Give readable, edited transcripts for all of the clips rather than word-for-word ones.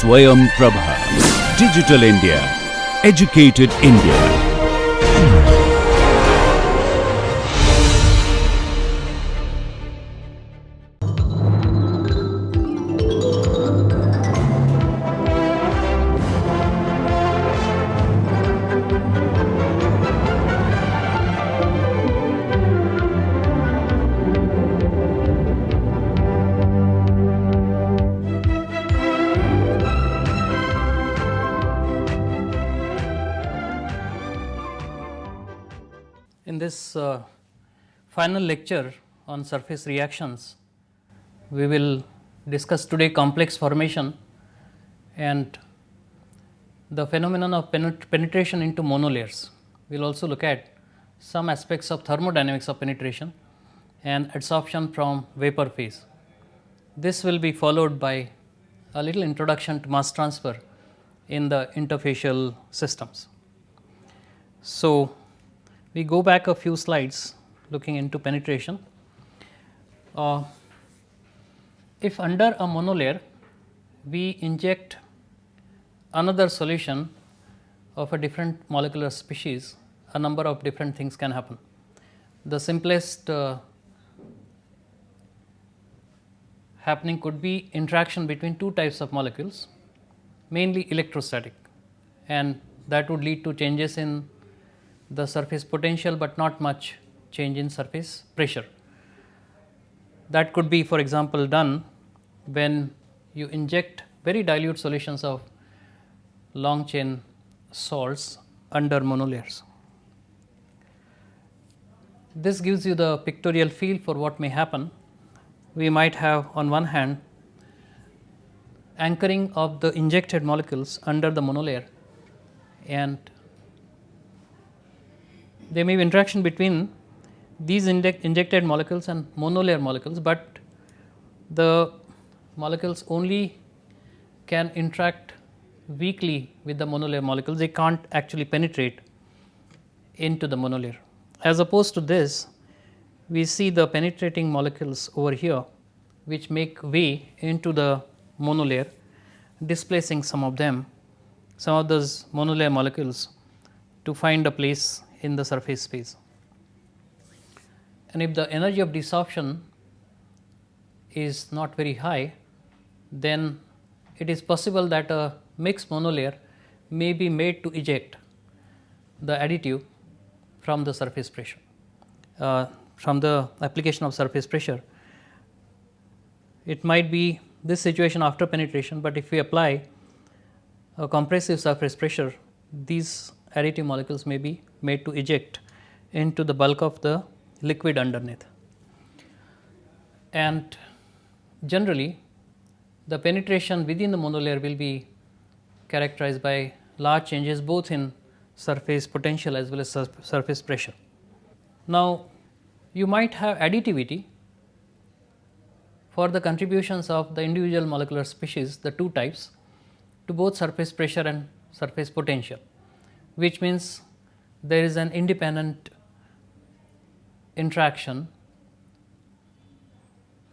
Swayam Prabha. Digital India. Educated India. In this final lecture on surface reactions, we will discuss today complex formation and the phenomenon of penetration into monolayers. We will also look at some aspects of thermodynamics of penetration and adsorption from vapor phase. This will be followed by a little introduction to mass transfer in the interfacial systems. So, we go back a few slides looking into penetration. If under a monolayer we inject another solution of a different molecular species, a number of different things can happen. The simplest happening could be interaction between two types of molecules, mainly electrostatic, and that would lead to changes in the surface potential, but not much change in surface pressure. That could be, for example, done when you inject very dilute solutions of long chain salts under monolayers. This gives you the pictorial feel for what may happen. We might have on one hand anchoring of the injected molecules under the monolayer, and there may be interaction between these injected molecules and monolayer molecules, but the molecules only can interact weakly with the monolayer molecules. They can't actually penetrate into the monolayer. As opposed to this, we see the penetrating molecules over here, which make way into the monolayer, displacing some of them, some of those monolayer molecules, to find a place in the surface space. And if the energy of desorption is not very high, then it is possible that a mixed monolayer may be made to eject the additive from the surface pressure, from the application of surface pressure. It might be this situation after penetration, but if we apply a compressive surface pressure, these additive molecules may be made to eject into the bulk of the liquid underneath. And generally, the penetration within the monolayer will be characterized by large changes both in surface potential as well as surface pressure. Now, you might have additivity for the contributions of the individual molecular species, the two types, to both surface pressure and surface potential, which means there is an independent interaction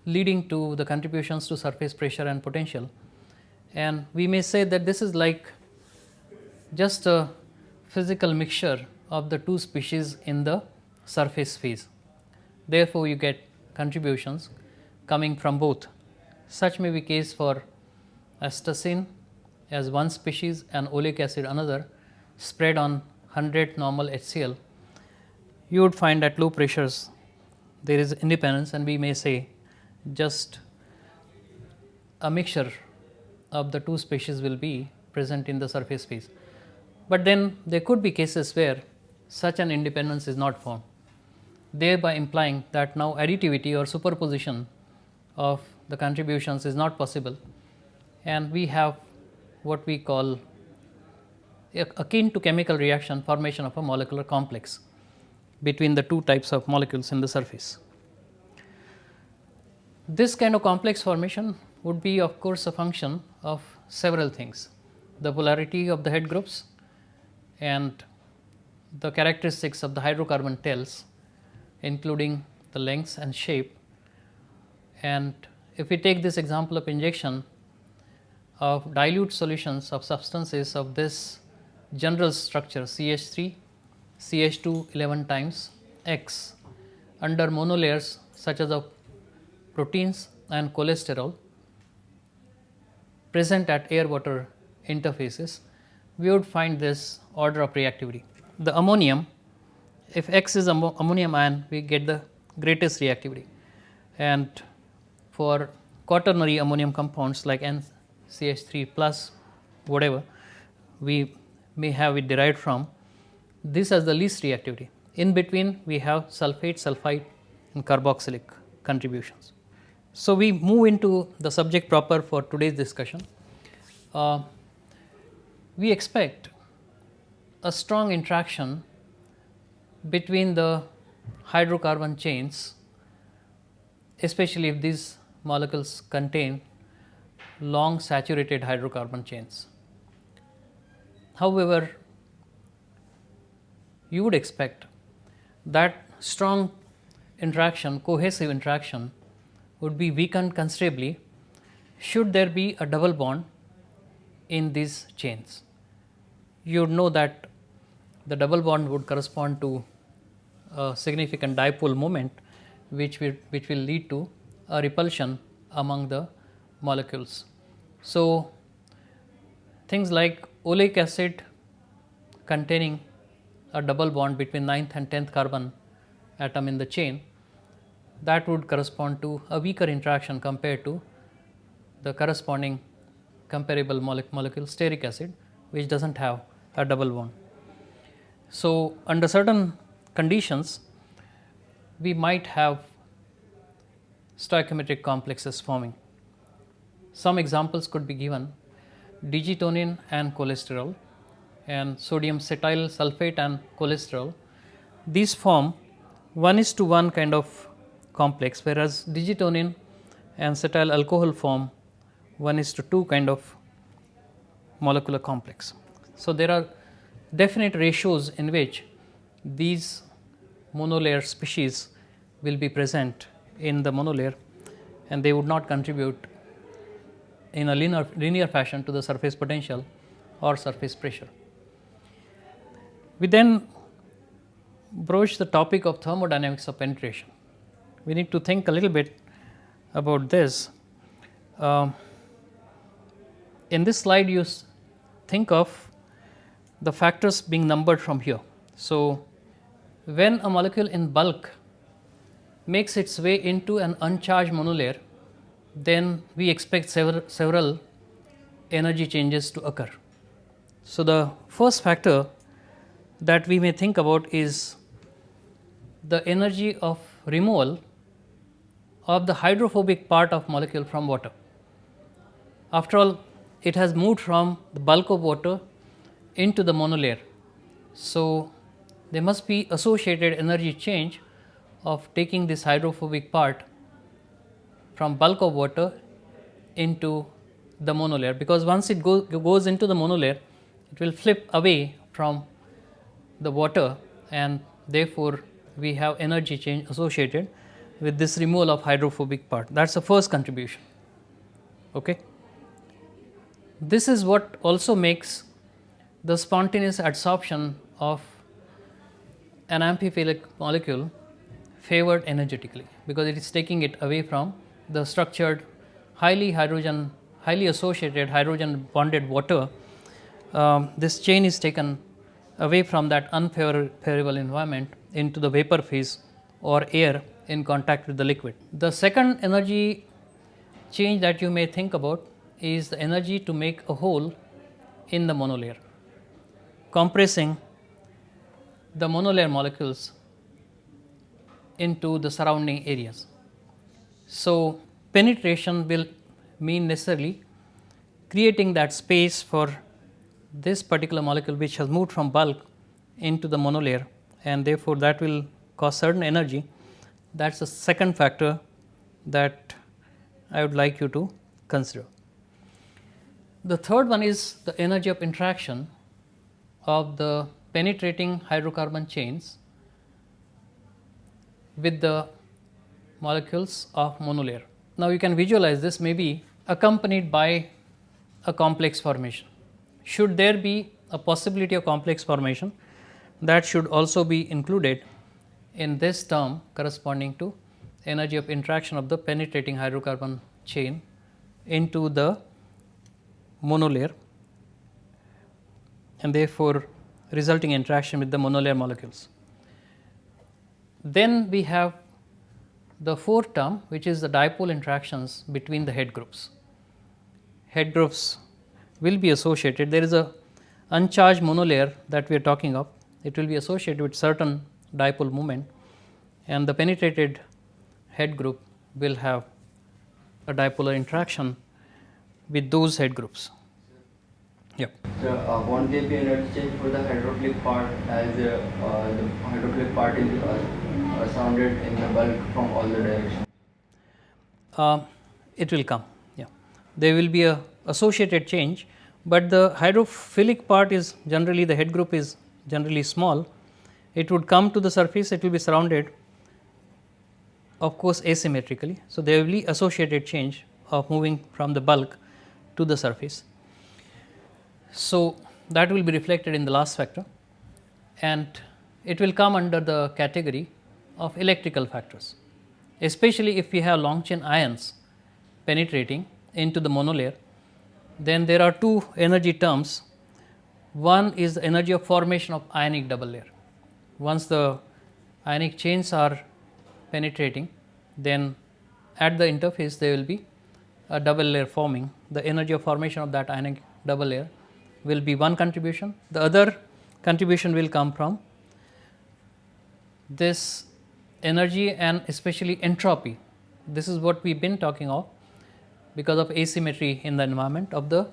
leading to the contributions to surface pressure and potential. And we may say that this is like just a physical mixture of the two species in the surface phase. Therefore, you get contributions coming from both. Such may be case for acetylene as one species and oleic acid another, spread on 100 normal HCl. You would find at low pressures there is independence, and we may say just a mixture of the two species will be present in the surface phase. But then there could be cases where such an independence is not found, thereby implying that now additivity or superposition of the contributions is not possible, and we have what we call akin to chemical reaction, formation of a molecular complex between the two types of molecules in the surface. This kind of complex formation would be, of course, a function of several things: the polarity of the head groups and the characteristics of the hydrocarbon tails, including the lengths and shape. And if we take this example of injection, of dilute solutions of substances of this general structure CH3, CH2 11 times X under monolayers such as of proteins and cholesterol present at air water interfaces, we would find this order of reactivity. The ammonium, if X is ammonium ion, we get the greatest reactivity, and for quaternary ammonium compounds like NCH3 plus whatever we may have it derived from, this has the least reactivity. In between we have sulfate, sulfide and carboxylic contributions. So, we move into the subject proper for today's discussion. We expect a strong interaction between the hydrocarbon chains, especially if these molecules contain long saturated hydrocarbon chains. However, you would expect that strong interaction, cohesive interaction would be weakened considerably should there be a double bond in these chains. You would know that the double bond would correspond to a significant dipole moment which will lead to a repulsion among the molecules. So, things like oleic acid containing a double bond between 9th and 10th carbon atom in the chain, that would correspond to a weaker interaction compared to the corresponding comparable molecule stearic acid, which does not have a double bond. So, under certain conditions we might have stoichiometric complexes forming. Some examples could be given: digitonin and cholesterol and sodium cetyl sulfate and cholesterol. These form 1:1 kind of complex, whereas digitonin and cetyl alcohol form 1:2 kind of molecular complex. So, there are definite ratios in which these monolayer species will be present in the monolayer, and they would not contribute in a linear fashion to the surface potential or surface pressure. We then broach the topic of thermodynamics of penetration. We need to think a little bit about this. In this slide you think of the factors being numbered from here. So, when a molecule in bulk makes its way into an uncharged monolayer, then we expect several energy changes to occur. So, the first factor that we may think about is the energy of removal of the hydrophobic part of molecule from water. After all, it has moved from the bulk of water into the monolayer. So, there must be associated energy change of taking this hydrophobic part from bulk of water into the monolayer, because once it goes into the monolayer, it will flip away from the water, and therefore, we have energy change associated with this removal of hydrophobic part. That is the first contribution. Okay. This is what also makes the spontaneous adsorption of an amphiphilic molecule favored energetically, because it is taking it away from the structured highly associated hydrogen bonded water. This chain is taken away from that unfavorable environment into the vapor phase or air in contact with the liquid. The second energy change that you may think about is the energy to make a hole in the monolayer, compressing the monolayer molecules into the surrounding areas. So, penetration will mean necessarily creating that space for this particular molecule which has moved from bulk into the monolayer, and therefore, that will cause certain energy. That is the second factor that I would like you to consider. The third one is the energy of interaction of the penetrating hydrocarbon chains with the molecules of monolayer. Now, you can visualize this may be accompanied by a complex formation. Should there be a possibility of complex formation, that should also be included in this term corresponding to energy of interaction of the penetrating hydrocarbon chain into the monolayer, and therefore resulting interaction with the monolayer molecules. Then we have the fourth term, which is the dipole interactions between the head groups. Head groups will be associated. There is a uncharged monolayer that we are talking of. It will be associated with certain dipole moment, and the penetrated head group will have a dipolar interaction with those head groups. Yeah. So, won't there be energy change for the hydrophilic part, as the hydrophilic part is surrounded in the bulk from all the directions? It will come. Yeah, there will be a associated change, but the hydrophilic part is generally, the head group is generally small. It would come to the surface. It will be surrounded, of course, asymmetrically. So, there will be associated change of moving from the bulk to the surface. So, that will be reflected in the last factor, and it will come under the category of electrical factors, especially if we have long chain ions penetrating into the monolayer. Then there are two energy terms. One is the energy of formation of ionic double layer. Once the ionic chains are penetrating, then at the interface there will be a double layer forming. The energy of formation of that ionic double layer will be one contribution. The other contribution will come from this energy and especially entropy. This is what we have been talking of because of asymmetry in the environment of the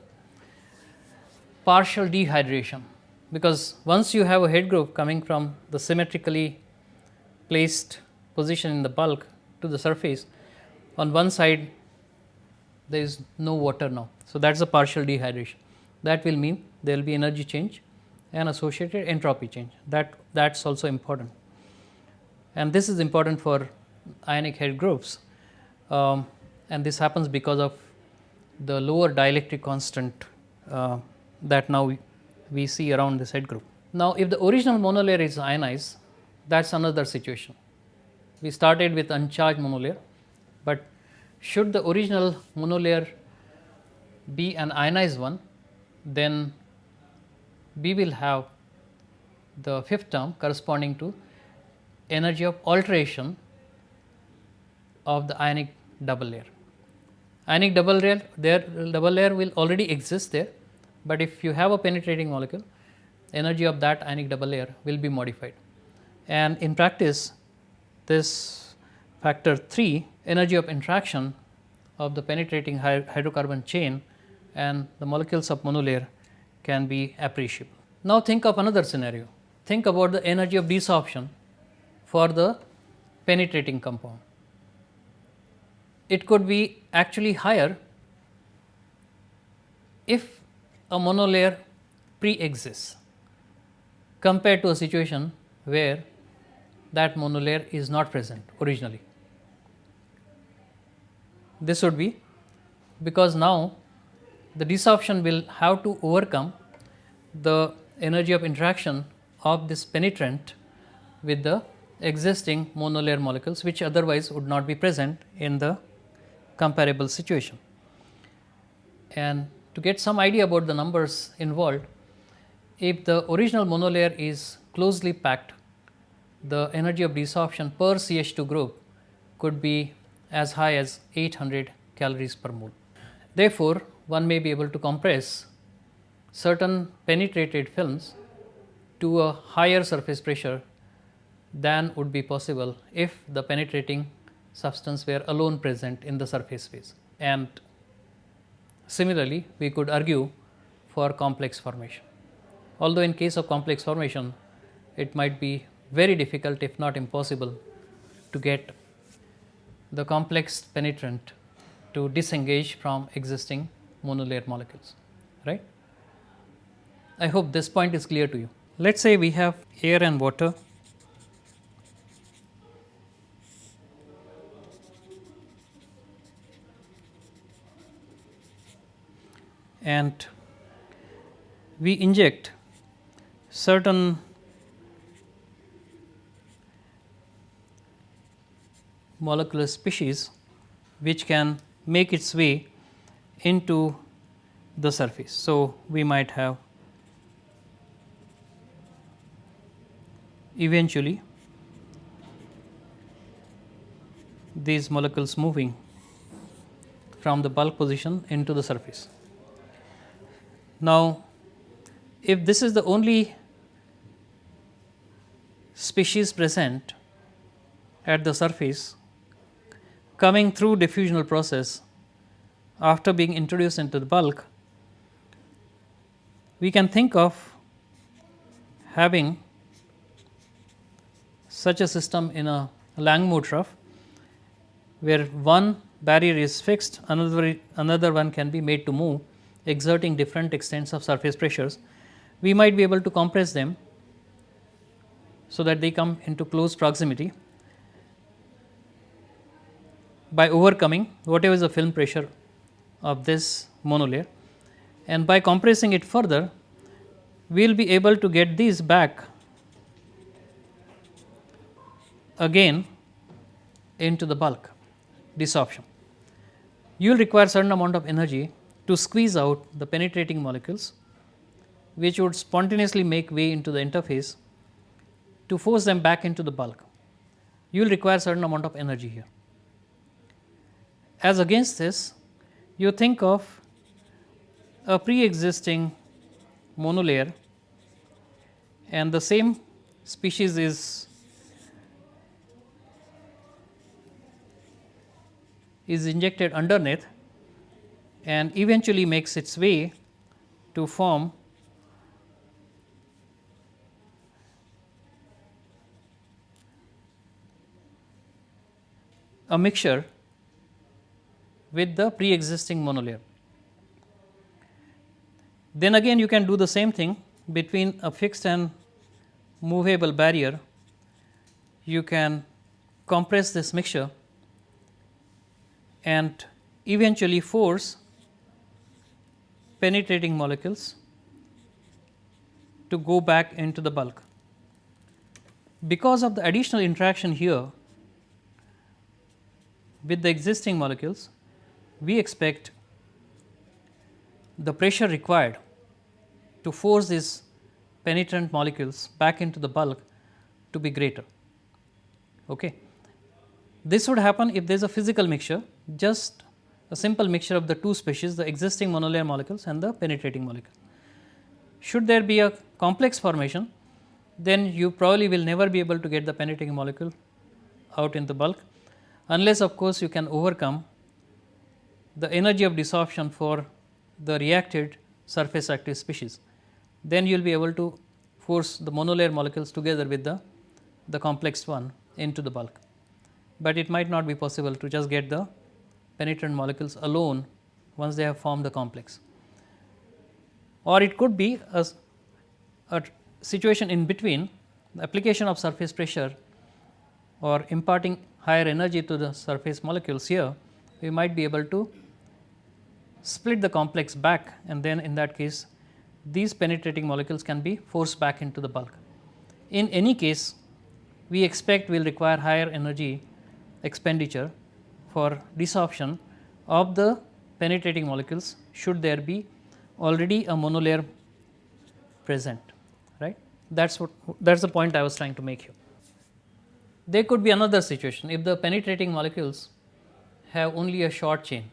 partial dehydration, because once you have a head group coming from the symmetrically placed position in the bulk to the surface, on one side there is no water now. So, that is a partial dehydration. That will mean there will be energy change and associated entropy change. That is also important, and this is important for ionic head groups, and this happens because of the lower dielectric constant that now we see around this head group. Now, if the original monolayer is ionized, that is another situation. We started with uncharged monolayer, but should the original monolayer be an ionized one, then we will have the fifth term corresponding to energy of alteration of the ionic double layer. Ionic double layer will already exist there, but if you have a penetrating molecule, energy of that ionic double layer will be modified. And in practice, this factor 3, energy of interaction of the penetrating hydrocarbon chain and the molecules of monolayer, can be appreciable. Now, think of another scenario. Think about the energy of desorption for the penetrating compound. It could be actually higher if a monolayer pre-exists compared to a situation where that monolayer is not present originally. This would be because now the desorption will have to overcome the energy of interaction of this penetrant with the existing monolayer molecules, which otherwise would not be present in the comparable situation. And to get some idea about the numbers involved, if the original monolayer is closely packed, the energy of desorption per CH2 group could be as high as 800 calories per mole. Therefore, one may be able to compress certain penetrated films to a higher surface pressure than would be possible if the penetrating substance were alone present in the surface phase. And similarly, we could argue for complex formation. Although in case of complex formation, it might be very difficult, if not impossible, to get the complex penetrant to disengage from existing monolayer molecules, right? I hope this point is clear to you. Let us say we have air and water, and we inject certain molecular species which can make its way into the surface. So, we might have eventually these molecules moving from the bulk position into the surface. Now, if this is the only species present at the surface coming through diffusional process after being introduced into the bulk, we can think of having such a system in a Langmuir trough, where one barrier is fixed, another one can be made to move, exerting different extents of surface pressures. We might be able to compress them so that they come into close proximity by overcoming whatever is the film pressure of this monolayer, and by compressing it further, we will be able to get these back again into the bulk desorption. You will require certain amount of energy to squeeze out the penetrating molecules, which would spontaneously make way into the interface to force them back into the bulk. You will require certain amount of energy here. As against this, you think of a pre-existing monolayer, and the same species is injected underneath and eventually makes its way to form a mixture with the pre-existing monolayer. Then again you can do the same thing between a fixed and movable barrier. You can compress this mixture and eventually force penetrating molecules to go back into the bulk. Because of the additional interaction here with the existing molecules, we expect the pressure required to force these penetrant molecules back into the bulk to be greater. Okay. This would happen if there is a physical mixture, just a simple mixture of the two species, the existing monolayer molecules and the penetrating molecule. Should there be a complex formation, then you probably will never be able to get the penetrating molecule out in the bulk, unless of course you can overcome the energy of desorption for the reacted surface active species. Then you will be able to force the monolayer molecules together with the complex one into the bulk, but it might not be possible to just get the penetrant molecules alone once they have formed the complex. Or it could be a situation in between, the application of surface pressure or imparting higher energy to the surface molecules. Here we might be able to split the complex back, and then in that case these penetrating molecules can be forced back into the bulk. In any case, we expect we will require higher energy expenditure for desorption of the penetrating molecules should there be already a monolayer present, right. That is the point I was trying to make here. There could be another situation if the penetrating molecules have only a short chain,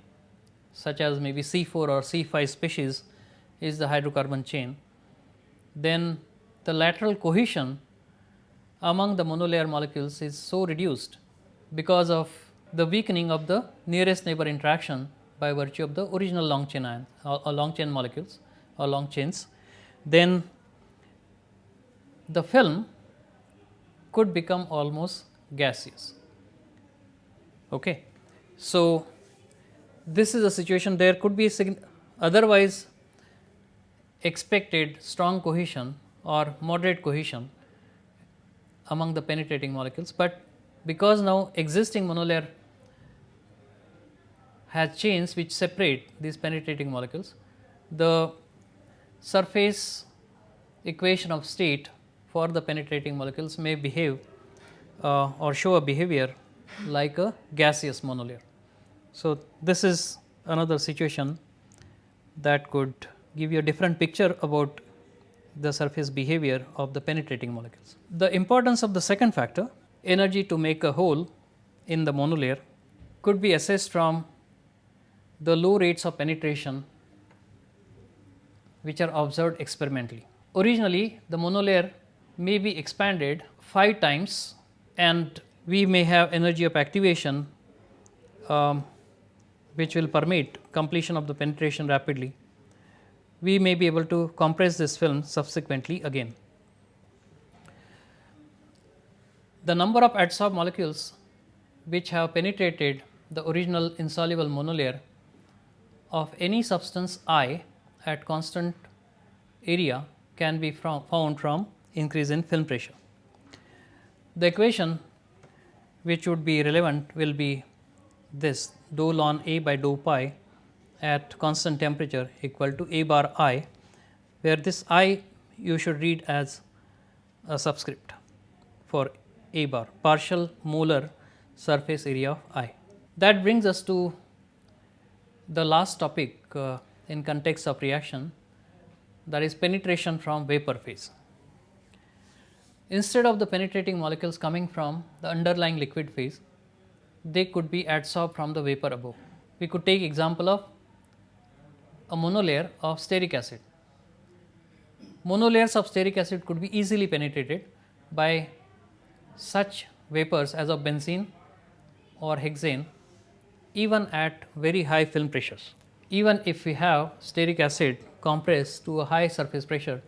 such as maybe C4 or C5 species is the hydrocarbon chain, then the lateral cohesion among the monolayer molecules is so reduced because of the weakening of the nearest neighbor interaction by virtue of the original long chain ion or long chain molecules or long chains, then the film could become almost gaseous. Okay. So, this is a situation, there could be otherwise expected strong cohesion or moderate cohesion among the penetrating molecules, but because now existing monolayer has chains which separate these penetrating molecules, the surface equation of state for the penetrating molecules may behave or show a behavior like a gaseous monolayer. So, this is another situation that could give you a different picture about the surface behavior of the penetrating molecules. The importance of the second factor, energy to make a hole in the monolayer, could be assessed from the low rates of penetration which are observed experimentally. Originally, the monolayer may be expanded 5 times and we may have energy of activation which will permit completion of the penetration rapidly. We may be able to compress this film subsequently again. The number of adsorbed molecules which have penetrated the original insoluble monolayer of any substance I at constant area can be found from increase in film pressure. The equation which would be relevant will be this, dou ln A by dou pi at constant temperature equal to A bar I, where this I you should read as a subscript for A bar, partial molar surface area of I. That brings us to the last topic in context of reaction, that is penetration from vapor phase. Instead of the penetrating molecules coming from the underlying liquid phase, they could be adsorbed from the vapor above. We could take example of a monolayer of stearic acid. Monolayers of stearic acid could be easily penetrated by such vapors as of benzene or hexane, even at very high film pressures. Even if we have stearic acid compressed to a high surface pressure,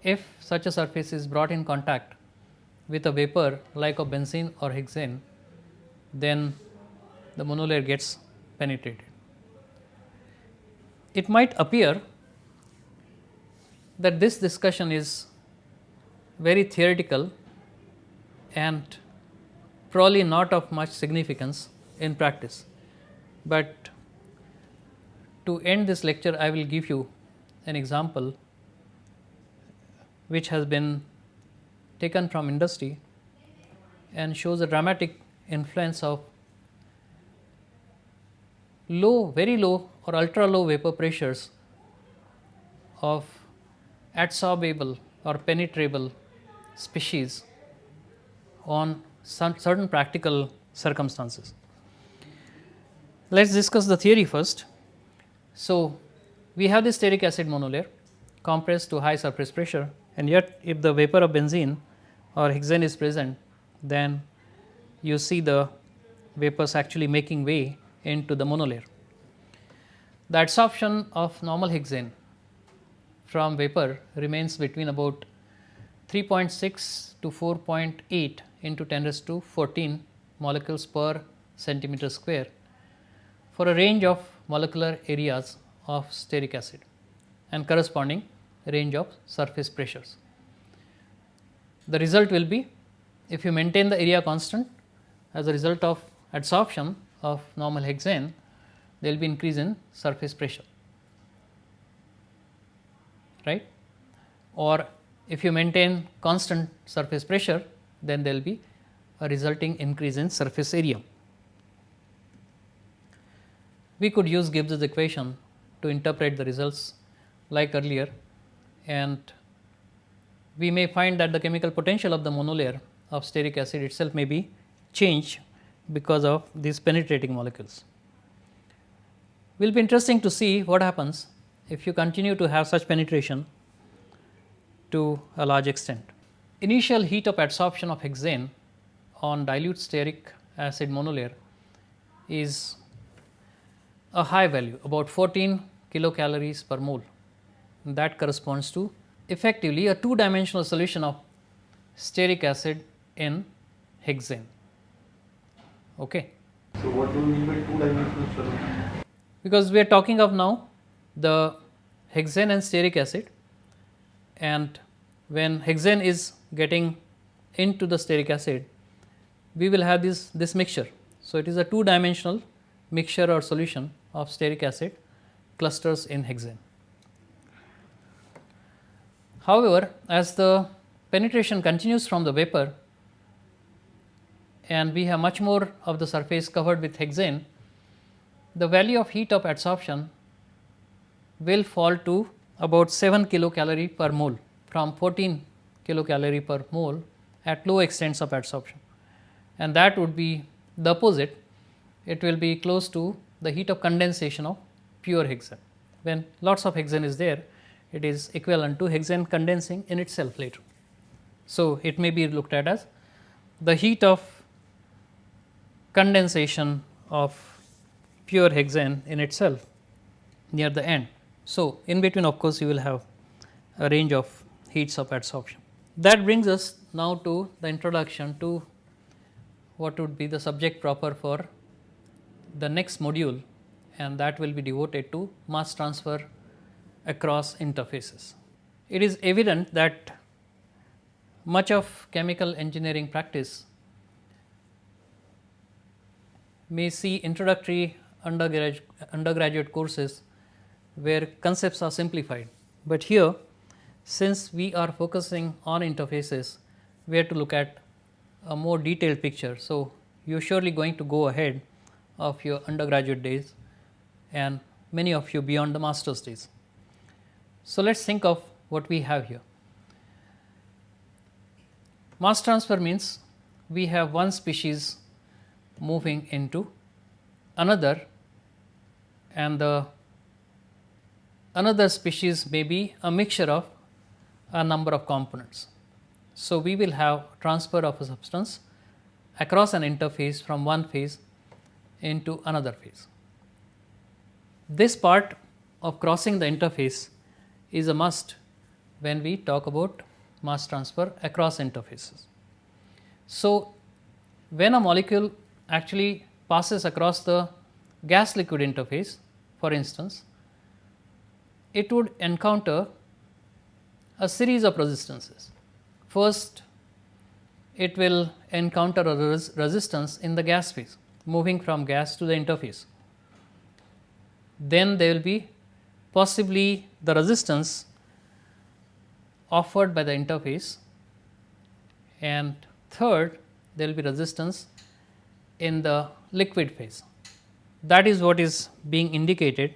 if such a surface is brought in contact with a vapor like of benzene or hexane, then the monolayer gets penetrated. It might appear that this discussion is very theoretical and probably not of much significance in practice, but to end this lecture I will give you an example which has been taken from industry and shows a dramatic influence of low, very low or ultra low vapor pressures of adsorbable or penetrable species on some certain practical circumstances. Let us discuss the theory first. So, we have this stearic acid monolayer compressed to high surface pressure, and yet if the vapor of benzene or hexane is present, then you see the vapors actually making way into the monolayer. The adsorption of normal hexane from vapor remains between about 3.6 to 4.8 into 10 raised to 14 molecules per centimeter square for a range of molecular areas of stearic acid and corresponding range of surface pressures. The result will be, if you maintain the area constant as a result of adsorption of normal hexane, there will be increase in surface pressure, right, or if you maintain constant surface pressure, then there will be a resulting increase in surface area. We could use Gibbs's equation to interpret the results like earlier, and we may find that the chemical potential of the monolayer of stearic acid itself may be changed because of these penetrating molecules. It will be interesting to see what happens if you continue to have such penetration to a large extent. Initial heat of adsorption of hexane on dilute stearic acid monolayer is a high value, about 14 kilocalories per mole. That corresponds to effectively a two-dimensional solution of stearic acid in hexane. Okay. So what do you mean by two-dimensional solution? Because we are talking of now the hexane and stearic acid, and when hexane is getting into the stearic acid, we will have this mixture. So, it is a two-dimensional mixture or solution of stearic acid clusters in hexane. However, as the penetration continues from the vapor and we have much more of the surface covered with hexane, the value of heat of adsorption will fall to about 7 kilocalorie per mole from 14 kilocalorie per mole at low extents of adsorption, and that would be the opposite. It will be close to the heat of condensation of pure hexane. When lots of hexane is there, it is equivalent to hexane condensing in itself later. So, it may be looked at as the heat of condensation of pure hexane in itself near the end. So, in between of course, you will have a range of heats of adsorption. That brings us now to the introduction to what would be the subject proper for the next module, and that will be devoted to mass transfer across interfaces. It is evident that much of chemical engineering practice may see introductory undergraduate courses where concepts are simplified, but here since we are focusing on interfaces, we have to look at a more detailed picture. So, you are surely going to go ahead of your undergraduate days and many of you beyond the master's days. So, let us think of what we have here. Mass transfer means we have one species moving into another, and the another species may be a mixture of a number of components. So, we will have transfer of a substance across an interface from one phase into another phase. This part of crossing the interface is a must when we talk about mass transfer across interfaces. So, when a molecule actually passes across the gas liquid interface, for instance, it would encounter a series of resistances. First, it will encounter a resistance in the gas phase moving from gas to the interface. Then there will be possibly the resistance offered by the interface, and third there will be resistance in the liquid phase. That is what is being indicated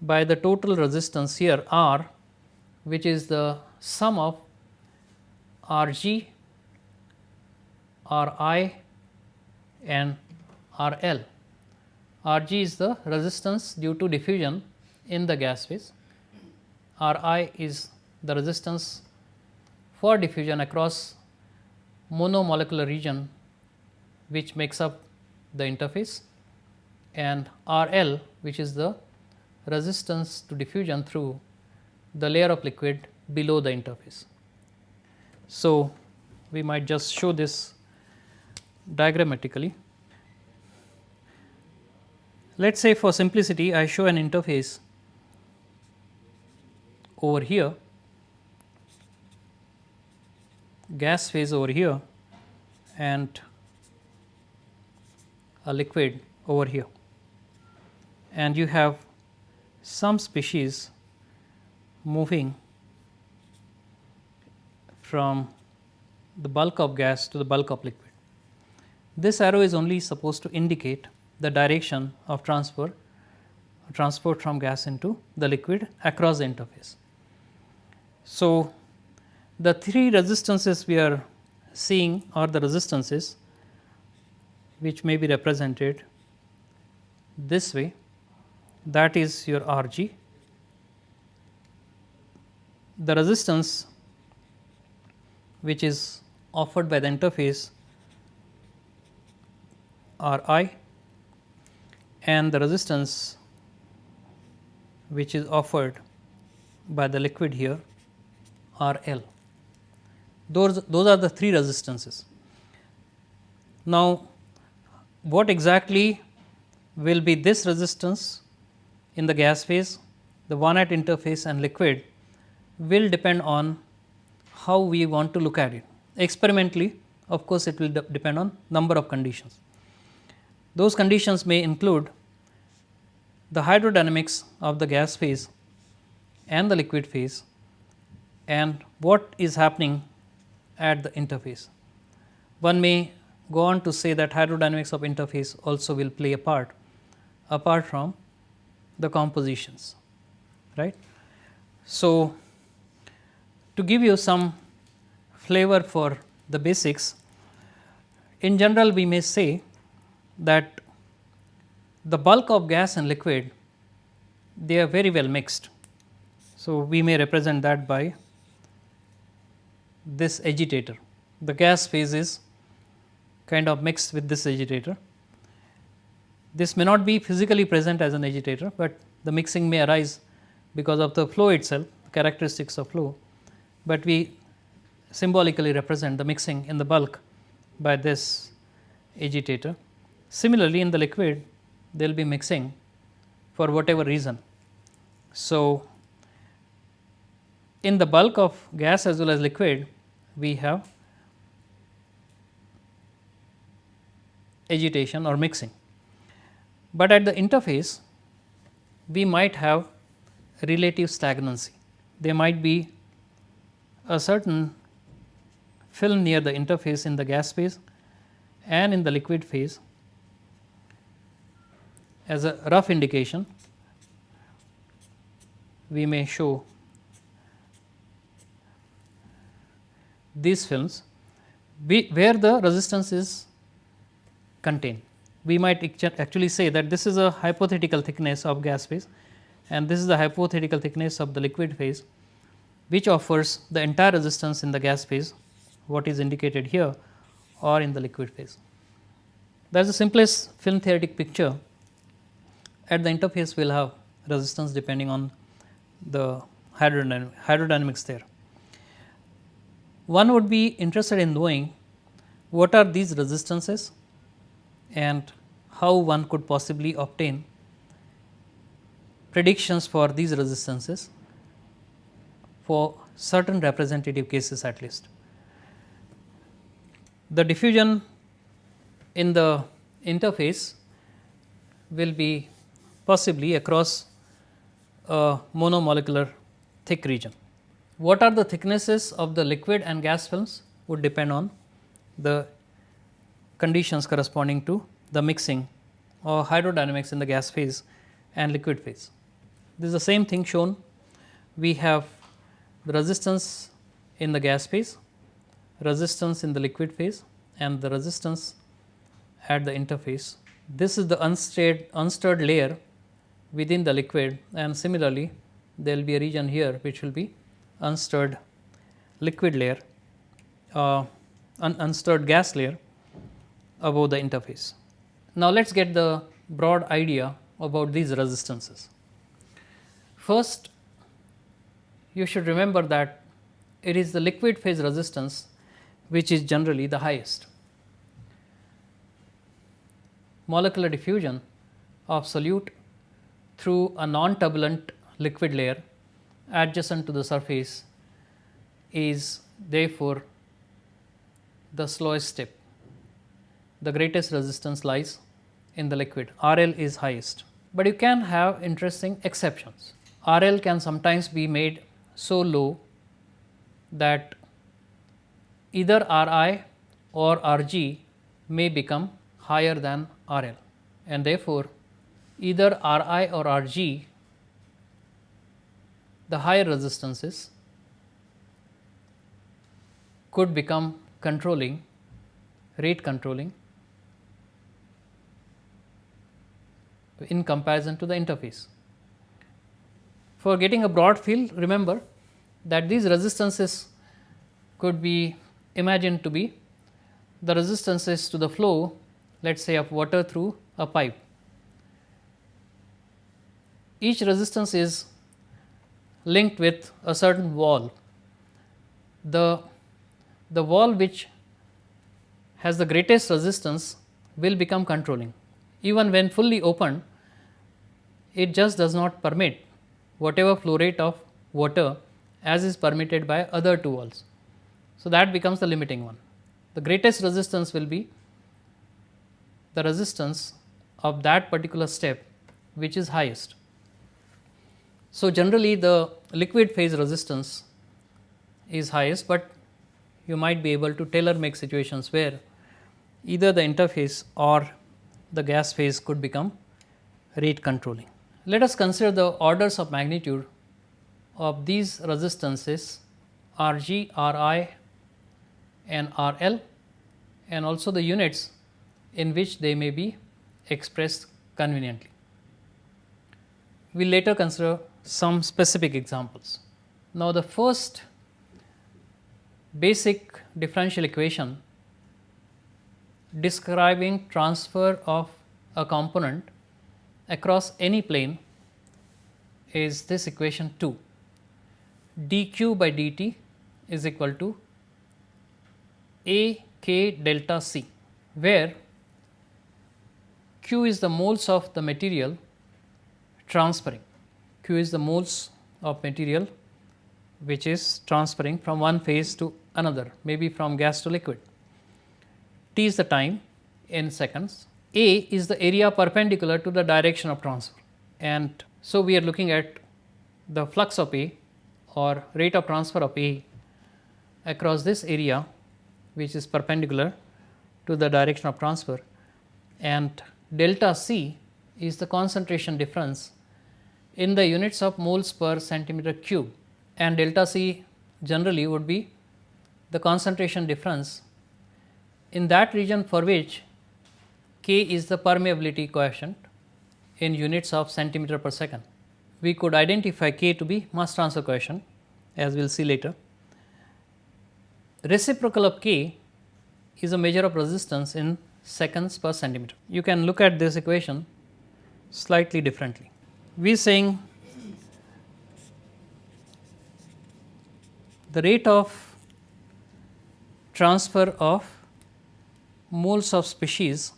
by the total resistance here R, which is the sum of Rg, Ri and Rl. Rg is the resistance due to diffusion in the gas phase, Ri is the resistance for diffusion across monomolecular region which makes up the interface, and Rl, which is the resistance to diffusion through the layer of liquid below the interface. So, we might just show this diagrammatically. Let us say for simplicity I show an interface over here, gas phase over here and a liquid over here, and you have some species moving from the bulk of gas to the bulk of liquid. This arrow is only supposed to indicate the direction of transport from gas into the liquid across the interface. So, the three resistances we are seeing are the resistances which may be represented this way, that is your Rg, the resistance which is offered by the interface Ri, and the resistance which is offered by the liquid here Rl. Those are the three resistances. Now, what exactly will be this resistance in the gas phase, the one at interface and liquid, will depend on how we want to look at it. Experimentally, of course, it will depend on number of conditions. Those conditions may include the hydrodynamics of the gas phase and the liquid phase, and what is happening at the interface. One may go on to say that hydrodynamics of interface also will play a part apart from the compositions, right. So, to give you some flavor for the basics, in general we may say that the bulk of gas and liquid, they are very well mixed. So, we may represent that by this agitator. The gas phase is kind of mixed with this agitator. This may not be physically present as an agitator, but the mixing may arise because of the flow itself, characteristics of flow, but we symbolically represent the mixing in the bulk by this agitator. Similarly, in the liquid there will be mixing for whatever reason. So, in the bulk of gas as well as liquid, we have agitation or mixing, but at the interface we might have relative stagnancy. There might be a certain film near the interface in the gas phase and in the liquid phase. As a rough indication, we may show these films where the resistance is contained. We might actually say that this is a hypothetical thickness of gas phase and this is the hypothetical thickness of the liquid phase, which offers the entire resistance in the gas phase, what is indicated here, or in the liquid phase. That is the simplest film theoretic picture. At the interface we will have resistance depending on the hydrodynamics there. One would be interested in knowing what are these resistances and how one could possibly obtain predictions for these resistances for certain representative cases at least. The diffusion in the interface will be possibly across a monomolecular thick region. What are the thicknesses of the liquid and gas films would depend on the conditions corresponding to the mixing or hydrodynamics in the gas phase and liquid phase. This is the same thing shown. We have the resistance in the gas phase, resistance in the liquid phase, and the resistance at the interface. This is the unstirred layer within the liquid, and similarly there will be a region here which will be unstirred liquid layer, unstirred gas layer above the interface. Now, let us get the broad idea about these resistances. First, you should remember that it is the liquid phase resistance which is generally the highest. Molecular diffusion of solute through a non-turbulent liquid layer adjacent to the surface is therefore the slowest step. The greatest resistance lies in the liquid. RL is highest, but you can have interesting exceptions. RL can sometimes be made so low that either Ri or Rg may become higher than RL, and therefore either Ri or Rg, the higher resistances could become controlling, rate controlling in comparison to the interface. For getting a broad feel, remember that these resistances could be imagined to be the resistances to the flow, let us say, of water through a pipe. Each resistance is linked with a certain wall. The wall which has the greatest resistance will become controlling. Even when fully opened, it just does not permit whatever flow rate of water as is permitted by other two walls. So, that becomes the limiting one. The greatest resistance will be the resistance of that particular step which is highest. So, generally the liquid phase resistance is highest, but you might be able to tailor make situations where either the interface or the gas phase could become rate controlling. Let us consider the orders of magnitude of these resistances Rg, Ri and Rl, and also the units in which they may be expressed conveniently. We will later consider some specific examples. Now, the first basic differential equation describing transfer of a component across any plane is this equation 2. dq by dt is equal to A k delta C, where Q is the moles of the material transferring. Q is the moles of material which is transferring from one phase to another, maybe from gas to liquid. T is the time in seconds. A is the area perpendicular to the direction of transfer, and so we are looking at the flux of A or rate of transfer of A across this area which is perpendicular to the direction of transfer, and delta C is the concentration difference in the units of moles per centimeter cube, and delta C generally would be the concentration difference in that region for which K is the permeability coefficient in units of centimeter per second. We could identify K to be mass transfer coefficient, as we will see later. Reciprocal of K is a measure of resistance in seconds per centimeter. You can look at this equation slightly differently. We are saying the rate of transfer of moles of species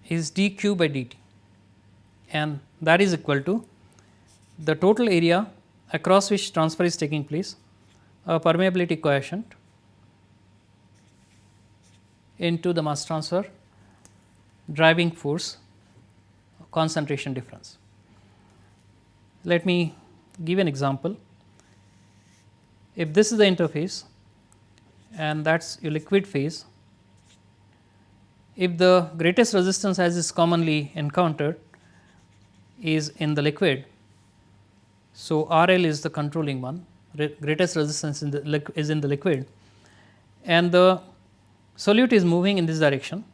is dq by dt, and that is equal to the total area across which transfer is taking place, a permeability coefficient into the mass transfer driving force concentration difference. Let me give an example. If this is the interface and that is your liquid phase, if the greatest resistance as is commonly encountered is in the liquid, so RL is the controlling one, greatest resistance is in the liquid, and the solute is moving in this direction.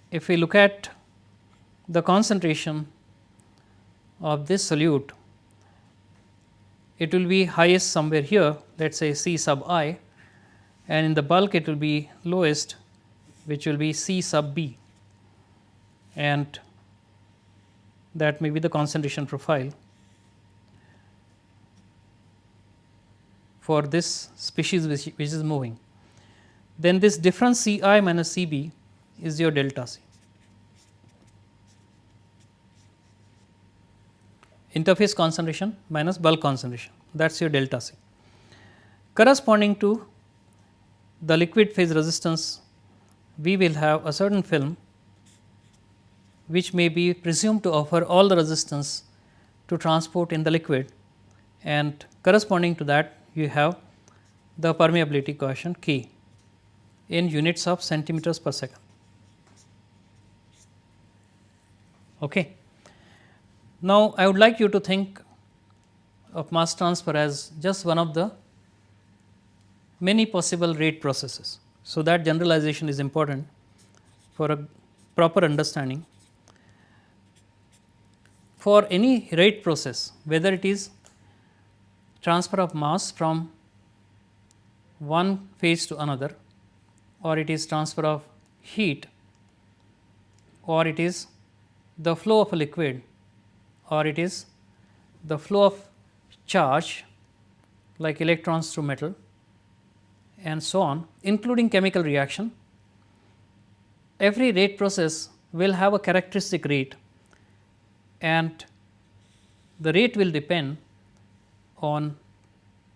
If we look at the concentration of this solute, it will be highest somewhere here, let us say C sub I, and in the bulk it will be lowest, which will be C sub B, and that may be the concentration profile for this species which is moving. Then this difference C I minus C B is your delta C. Interface concentration minus bulk concentration, that is your delta C. Corresponding to the liquid phase resistance, we will have a certain film which may be presumed to offer all the resistance to transport in the liquid, and corresponding to that you have the permeability coefficient K in units of centimeters per second. Okay. Now, I would like you to think of mass transfer as just one of the many possible rate processes. So, that generalization is important for a proper understanding. For any rate process, whether it is transfer of mass from one phase to another, or it is transfer of heat, or it is the flow of a liquid, or it is the flow of charge like electrons through metal, and so on, including chemical reaction, every rate process will have a characteristic rate, and the rate will depend on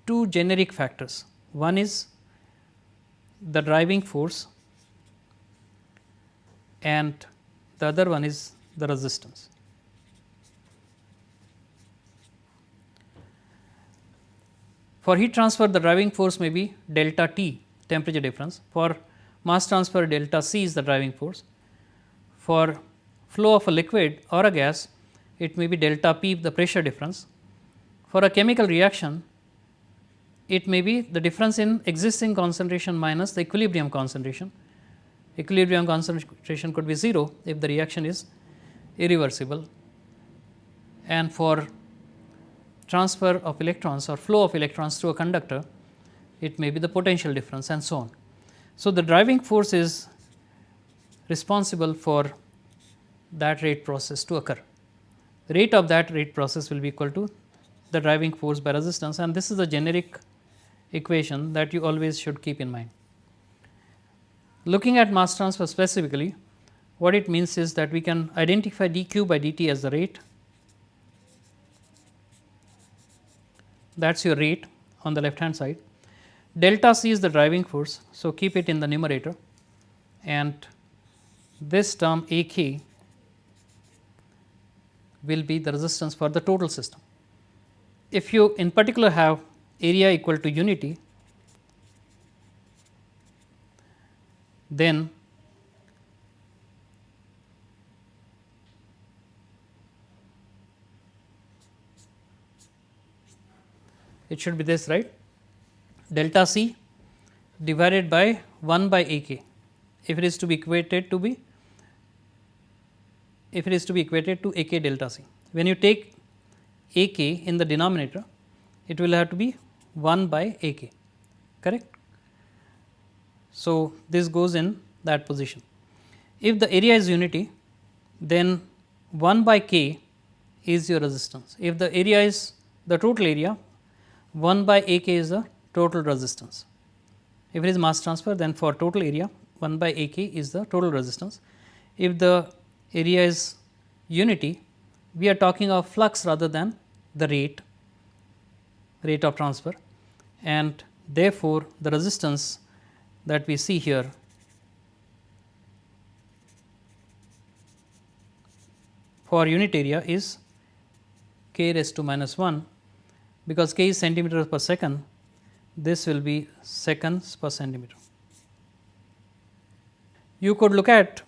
two generic factors. One is the driving force, and the other one is the resistance. For heat transfer, the driving force may be delta T, temperature difference. For mass transfer, delta C is the driving force. For flow of a liquid or a gas, it may be delta P, the pressure difference. For a chemical reaction, it may be the difference in existing concentration minus the equilibrium concentration. Equilibrium concentration could be 0 if the reaction is irreversible. And for transfer of electrons or flow of electrons through a conductor, it may be the potential difference, and so on. So, the driving force is responsible for that rate process to occur. The rate of that rate process will be equal to the driving force by resistance, and this is the generic equation that you always should keep in mind. Looking at mass transfer specifically, what it means is that we can identify dq by dt as the rate. That is your rate on the left hand side. Delta C is the driving force, so keep it in the numerator, and this term A k will be the resistance for the total system. If you in particular have area equal to unity, then it should be this, right, delta C divided by 1 by A k, if it is to be equated to A k delta C. When you take A k in the denominator, it will have to be 1 by A k, correct. So, this goes in that position. If the area is unity, then 1 by k is your resistance. If the area is the total area, 1 by A k is the total resistance. If it is mass transfer, then for total area 1 by A k is the total resistance. If the area is unity, we are talking of flux rather than the rate of transfer, and therefore, the resistance that we see here for unit area is k raised to minus 1, because k is centimeters per second, this will be seconds per centimeter. You could look at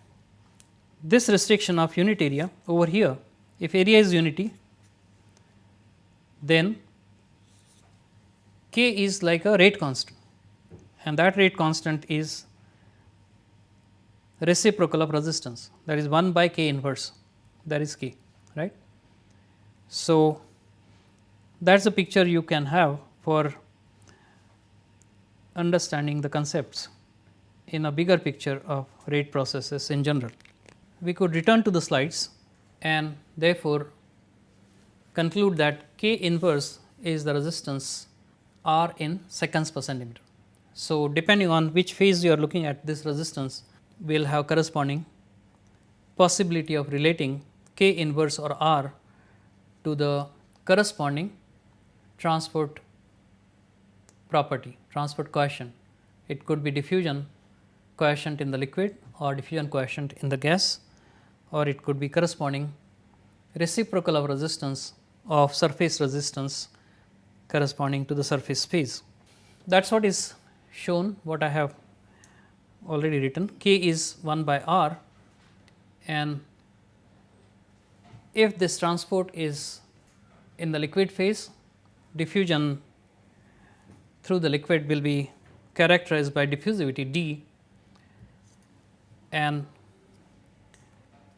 this restriction of unit area over here. If area is unity, then k is like a rate constant, and that rate constant is reciprocal of resistance, that is 1 by k inverse, that is k, right. So, that is a picture you can have for understanding the concepts in a bigger picture of rate processes in general. We could return to the slides and therefore conclude that k inverse is the resistance R in seconds per centimeter. So, depending on which phase you are looking at, this resistance will have corresponding possibility of relating k inverse or R to the corresponding transport property, transport coefficient. It could be diffusion coefficient in the liquid or diffusion coefficient in the gas, or it could be corresponding reciprocal of resistance of surface resistance corresponding to the surface phase. That is what is shown, what I have already written. K is 1 by R, and if this transport is in the liquid phase, diffusion through the liquid will be characterized by diffusivity d, and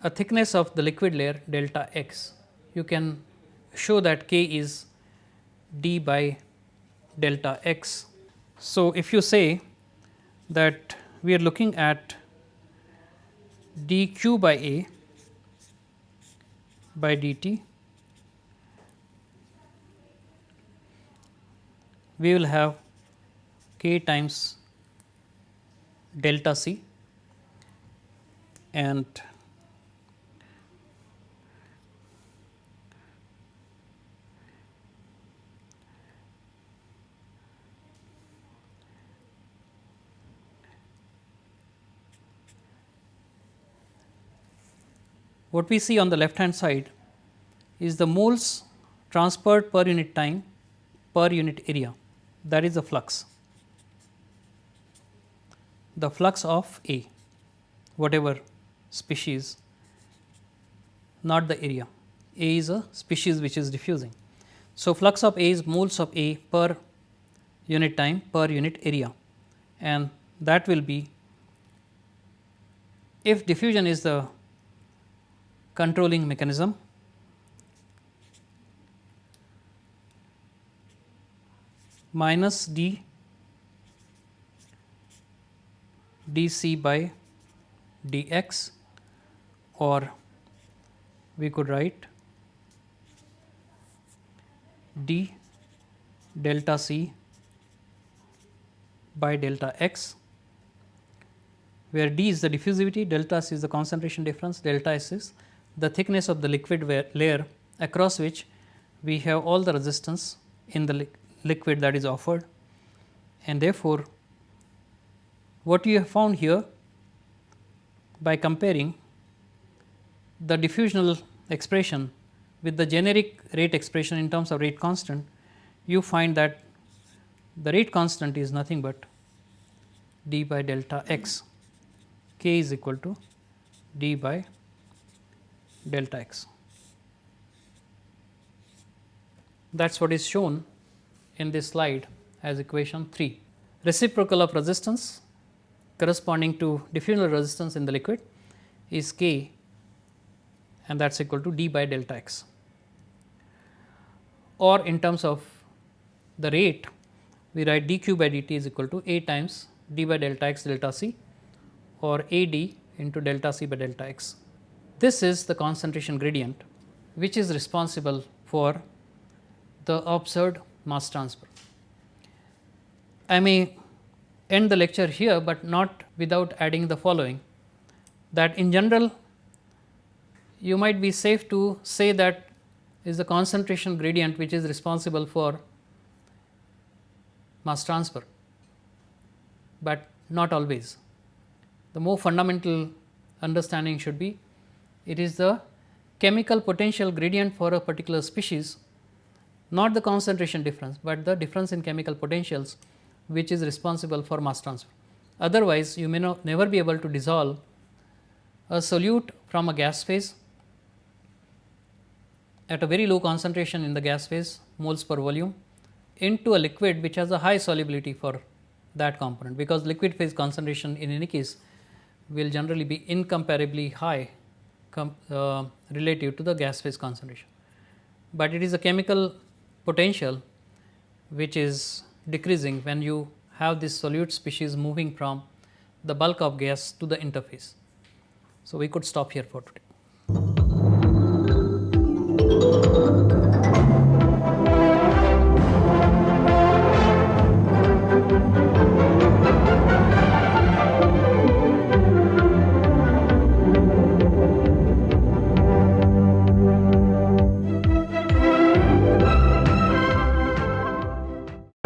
a thickness of the liquid layer delta x. You can show that k is d by delta x. So, if you say that we are looking at dq by A by dt, we will have k times delta C, and what we see on the left hand side is the moles transferred per unit time per unit area. that is the flux of A, whatever species, not the area. A is a species which is diffusing. So, flux of A is moles of A per unit time per unit area, and that will be, if diffusion is the controlling mechanism, minus dc by dx, or we could write d delta c by delta x, where d is the diffusivity, delta c is the concentration difference, delta s is the thickness of the liquid layer across which we have all the resistance in the liquid that is offered. And therefore, what you have found here by comparing the diffusional expression with the generic rate expression in terms of rate constant, you find that the rate constant is nothing but d by delta x, k is equal to d by delta x. That is what is shown in this slide as equation 3. Reciprocal of resistance corresponding to diffusional resistance in the liquid is k, and that is equal to d by delta x. Or in terms of the rate, we write dq by dt is equal to A times d by delta x delta c, or AD into delta c by delta x. This is the concentration gradient which is responsible for the observed mass transfer. I may end the lecture here, but not without adding the following, that in general you might be safe to say that is the concentration gradient which is responsible for mass transfer, but not always. The more fundamental understanding should be it is the chemical potential gradient for a particular species, not the concentration difference, but the difference in chemical potentials which is responsible for mass transfer. Otherwise, you may never be able to dissolve a solute from a gas phase at a very low concentration in the gas phase, moles per volume, into a liquid which has a high solubility for that component, because liquid phase concentration in any case will generally be incomparably high relative to the gas phase concentration. But it is a chemical potential which is decreasing when you have this solute species moving from the bulk of gas to the interface. So, we could stop here for today.